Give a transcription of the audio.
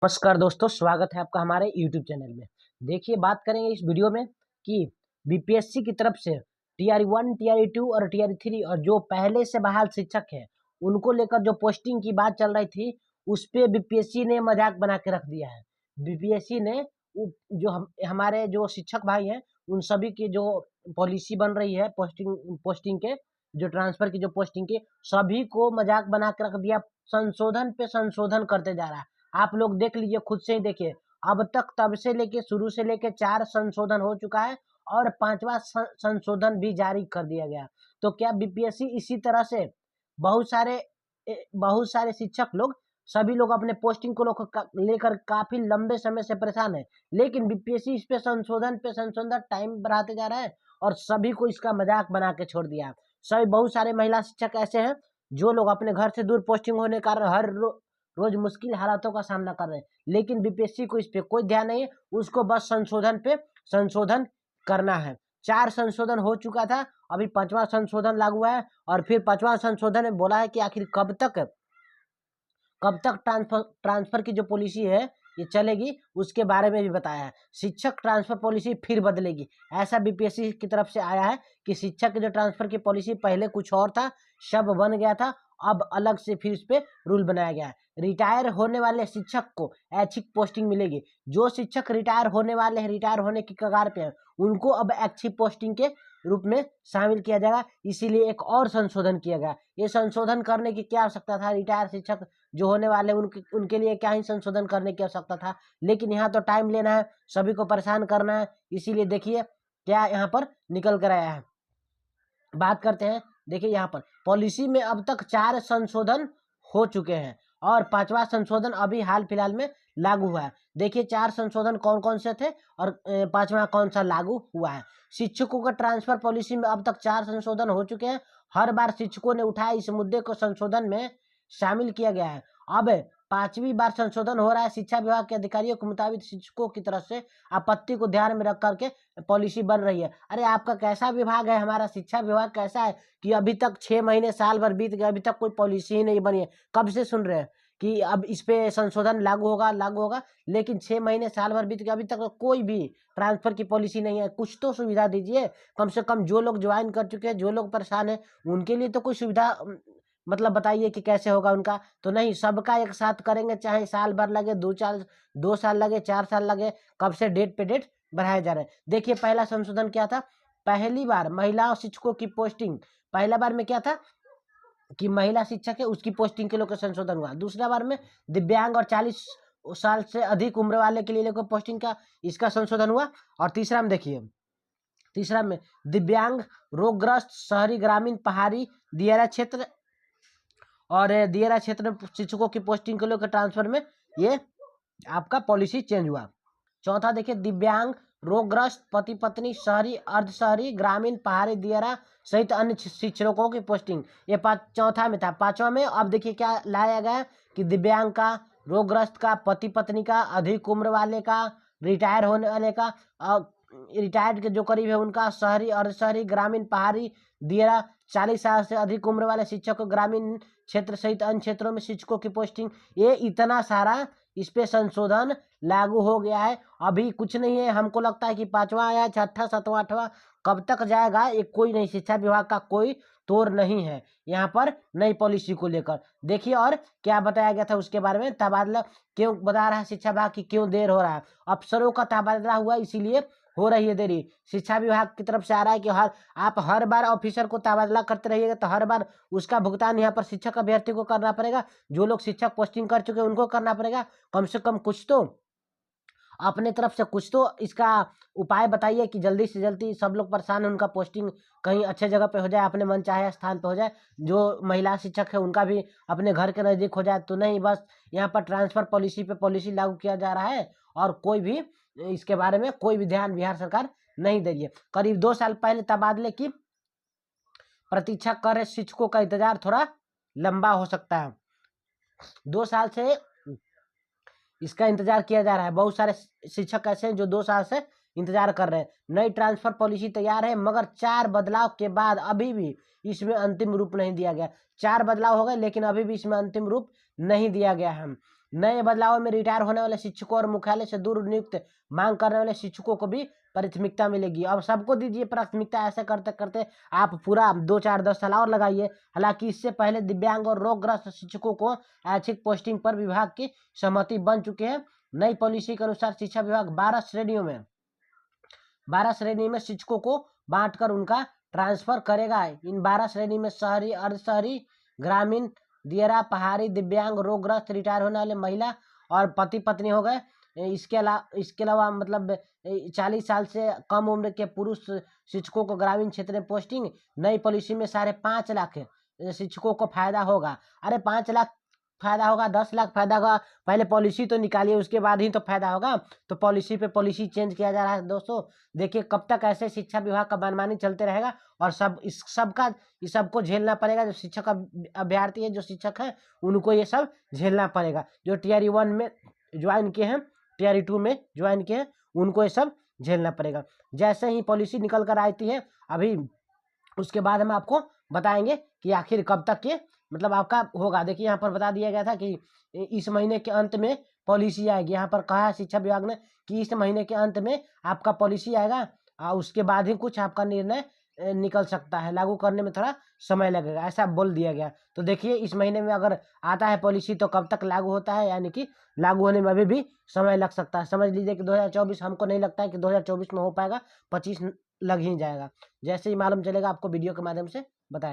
नमस्कार दोस्तों, स्वागत है आपका हमारे YouTube चैनल में। देखिए, बात करेंगे इस वीडियो में कि बीपीएससी की तरफ से टीआर 1, टीआर 2 और टीआर 3 और जो पहले से बहाल शिक्षक हैं, उनको लेकर जो पोस्टिंग की बात चल रही थी, उस पे बीपीएससी ने मजाक बना के रख दिया है। बीपीएससी ने जो हमारे जो शिक्षक भाई हैं, उन सभी की जो पॉलिसी बन रही है पोस्टिंग पोस्टिंग के जो ट्रांसफर की जो पोस्टिंग की, सभी को मजाक बना के रख दिया। संशोधन पे संशोधन करते जा रहा है। आप लोग देख लीजिए, खुद से ही देखिए। अब तक तब से लेके शुरू से लेके 4 संशोधन हो चुका है और 5वां संशोधन भी जारी कर दिया गया। तो क्या बीपीएससी इसी तरह से बहुत सारे शिक्षक लोग, सभी लोग अपने पोस्टिंग को लेकर काफी लंबे समय से परेशान है, लेकिन बीपीएससी इस पे संशोधन टाइम बढ़ाते जा रहा है और सभी को इसका मजाक बना के छोड़ दिया। बहुत सारे महिला शिक्षक ऐसे हैं जो लोग अपने घर से दूर पोस्टिंग होने के कारण हर रोज मुश्किल हालातों का सामना कर रहे हैं, लेकिन बीपीएससी को इस पे कोई ध्यान नहीं है। उसको बस संशोधन पे संशोधन करना है। 4 संशोधन हो चुका था, अभी 5वां संशोधन लागू है और फिर 5वां संशोधन में बोला है कि आखिर कब तक ट्रांसफर की जो पॉलिसी है ये चलेगी, उसके बारे में भी बताया है। शिक्षक ट्रांसफर पॉलिसी फिर बदलेगी, ऐसा बीपीएससी की तरफ से आया है कि शिक्षक की जो ट्रांसफर की पॉलिसी पहले कुछ और था, सब बन गया था, अब अलग से फिर इस पे रूल बनाया गया है। रिटायर होने वाले शिक्षक को ऐच्छिक पोस्टिंग मिलेगी। जो शिक्षक रिटायर होने वाले हैं, रिटायर होने की कगार पे हैं, उनको अब ऐच्छिक पोस्टिंग के रूप में शामिल किया जाएगा। इसीलिए एक और संशोधन किया गया। ये संशोधन करने की क्या आवश्यकता था? रिटायर शिक्षक जो होने वाले उनके लिए क्या ही संशोधन करने की आवश्यकता था, लेकिन यहाँ तो टाइम लेना है, सभी को परेशान करना है। इसीलिए देखिए क्या यहाँ पर निकल कर आया है। बात करते हैं। देखिए, यहाँ पर पॉलिसी में अब तक 4 संशोधन हो चुके हैं और 5वां संशोधन अभी हाल फिलहाल में लागू हुआ है। देखिए 4 संशोधन कौन कौन से थे और 5वां कौन सा लागू हुआ है। शिक्षकों का ट्रांसफर पॉलिसी में अब तक 4 संशोधन हो चुके हैं। हर बार शिक्षकों ने उठाया, इस मुद्दे को संशोधन में शामिल किया गया है। अब 5वीं बार संशोधन हो रहा है। शिक्षा विभाग के अधिकारियों के मुताबिक शिक्षकों की तरफ से आपत्ति को ध्यान में रख करके पॉलिसी बन रही है। अरे आपका कैसा विभाग है? हमारा शिक्षा विभाग कैसा है कि अभी तक 6 महीने साल भर बीत गए, अभी तक कोई पॉलिसी ही नहीं बनी है। कब से सुन रहे हैं कि अब इस पे संशोधन लागू होगा, लेकिन 6 महीने साल भर बीत गए, अभी तक कोई भी ट्रांसफर की पॉलिसी नहीं है। कुछ तो सुविधा दीजिए, कम से कम जो लोग ज्वाइन कर चुके हैं, जो लोग परेशान है, उनके लिए तो कोई सुविधा मतलब बताइए कि कैसे होगा उनका। तो नहीं, सबका एक साथ करेंगे, चाहे साल भर लगे, 2 साल लगे, 4 साल लगे, कब से डेट पे डेट बढ़ाए जा रहे हैं। देखिए पहला संशोधन क्या था? पहली बार महिला शिक्षकों की पोस्टिंग, पहला बार में क्या था कि महिला शिक्षक है उसकी पोस्टिंग के लिए संशोधन हुआ। दूसरा बार में दिव्यांग और 40 साल से अधिक उम्र वाले के लिए पोस्टिंग का इसका संशोधन हुआ। और तीसरा में देखिए, तीसरा में दिव्यांग, रोगग्रस्त, शहरी, ग्रामीण, पहाड़ी, दियारा क्षेत्र और दियारा क्षेत्र में शिक्षकों की पोस्टिंग के लिए ट्रांसफर में ये आपका पॉलिसी चेंज हुआ। चौथा देखिए, दिव्यांग, रोगग्रस्त, पति पत्नी, शहरी, अर्ध शहरी, ग्रामीण, पहाड़ी, दियारा सहित अन्य शिक्षकों की पोस्टिंग, ये चौथा में था। 5वां में अब देखिए क्या लाया गया कि दिव्यांग का, रोगग्रस्त का, पति पत्नी का, अधिक उम्र वाले का, रिटायर होने वाले का, रिटायर्ड के जो करीब है उनका, शहरी, अर्ध शहरी, ग्रामीण, पहाड़ी, दियारा, 40 साल से अधिक उम्र वाले शिक्षकों, ग्रामीण क्षेत्र सहित अन्य क्षेत्रों में शिक्षकों की पोस्टिंग, ये इतना सारा इस पे संशोधन लागू हो गया है। अभी कुछ नहीं है, हमको लगता है कि 5वां आया, 6ठा, 7वां, 8वां कब तक जाएगा ये कोई नहीं, शिक्षा विभाग का कोई तोड़ नहीं है यहाँ पर नई पॉलिसी को लेकर। देखिए और क्या बताया गया था उसके बारे में। तबादला क्यों बता रहा है शिक्षा विभाग की, क्यों देर हो रहा है? अफसरों का तबादला हुआ, इसीलिए हो रही है देरी। शिक्षा विभाग की तरफ से आ रहा है कि आप हर बार ऑफिसर को तबादला करते रहिएगा तो हर बार उसका भुगतान यहाँ पर शिक्षक अभ्यर्थी को करना पड़ेगा। जो लोग शिक्षक पोस्टिंग कर चुके हैं उनको करना पड़ेगा। कम से कम कुछ तो अपने तरफ से कुछ तो इसका उपाय बताइए कि जल्दी से जल्दी, सब लोग परेशान हैं, उनका पोस्टिंग कहीं अच्छे जगह पे हो जाए, अपने मन चाहे स्थान पे हो जाए। जो महिला शिक्षक है उनका भी अपने घर के नज़दीक हो जाए। तो नहीं, बस यहाँ पर ट्रांसफर पॉलिसी पे पॉलिसी लागू किया जा रहा है और कोई भी इसके बारे में कोई भी ध्यान बिहार सरकार नहीं दे रही है। करीब 2 साल पहले तबादले की प्रतीक्षा कर रहे शिक्षकों का इंतजार थोड़ा लंबा हो सकता है। 2 साल से इसका इंतजार किया जा रहा है। बहुत सारे शिक्षक ऐसे हैं जो 2 साल से इंतजार कर रहे हैं। नई ट्रांसफर पॉलिसी तैयार है, मगर 4 बदलाव के बाद अभी भी इसमें अंतिम रूप नहीं दिया गया। 4 बदलाव हो गए लेकिन अभी भी इसमें अंतिम रूप नहीं दिया गया है। नए बदलाव में रिटायर होने वाले शिक्षकों और मुख्यालय से दूर नियुक्त मांग करने वाले शिक्षकों को भी प्राथमिकता मिलेगी। अब सबको दीजिए प्राथमिकता, ऐसे करते करते आप पूरा 2 4 10 साल और लगाइए। हालांकि इससे पहले दिव्यांग और रोगग्रस्त शिक्षकों को ऐच्छिक पोस्टिंग पर विभाग की सहमति बन चुके हैं। नई पॉलिसी के अनुसार शिक्षा विभाग 12 श्रेणी में शिक्षकों को बांटकर उनका ट्रांसफर करेगा। इन 12 श्रेणी में शहरी, अर्धशहरी, ग्रामीण, दियरा, पहाड़ी, दिव्यांग, रोगग्रस्त, रिटायर होने वाले महिला और पति पत्नी हो गए। इसके अलावा मतलब 40 साल से कम उम्र के पुरुष शिक्षकों को ग्रामीण क्षेत्र में पोस्टिंग। नई पॉलिसी में 5.5 लाख शिक्षकों को फायदा होगा। अरे 5 लाख फायदा होगा, 10 लाख फायदा होगा, पहले पॉलिसी तो निकालिए, उसके बाद ही तो फायदा होगा। तो पॉलिसी पे पॉलिसी चेंज किया जा रहा है दोस्तों। देखिए कब तक ऐसे शिक्षा विभाग का मनमानी चलते रहेगा, और इस सबको झेलना पड़ेगा। जो शिक्षक अभ्यर्थी है, जो शिक्षक है, उनको ये सब झेलना पड़ेगा। जो टीआर 1 में ज्वाइन किए हैं, टीआर 2 में ज्वाइन किए हैं, उनको ये सब झेलना पड़ेगा। जैसे ही पॉलिसी निकल कर आती है अभी, उसके बाद हम आपको बताएंगे कि आखिर कब तक ये मतलब आपका होगा। देखिए यहाँ पर बता दिया गया था कि इस महीने के अंत में पॉलिसी आएगी। यहाँ पर कहा है शिक्षा विभाग ने कि इस महीने के अंत में आपका पॉलिसी आएगा, उसके बाद ही कुछ आपका निर्णय निकल सकता है। लागू करने में थोड़ा समय लगेगा, ऐसा बोल दिया गया। तो देखिए इस महीने में अगर आता है पॉलिसी तो कब तक लागू होता है, यानी कि लागू होने में अभी भी समय लग सकता है। समझ लीजिए कि 2024, हमको नहीं लगता है कि 2024 में हो पाएगा, 25 लग ही जाएगा। जैसे ही मालूम चलेगा आपको वीडियो के माध्यम से बताएं।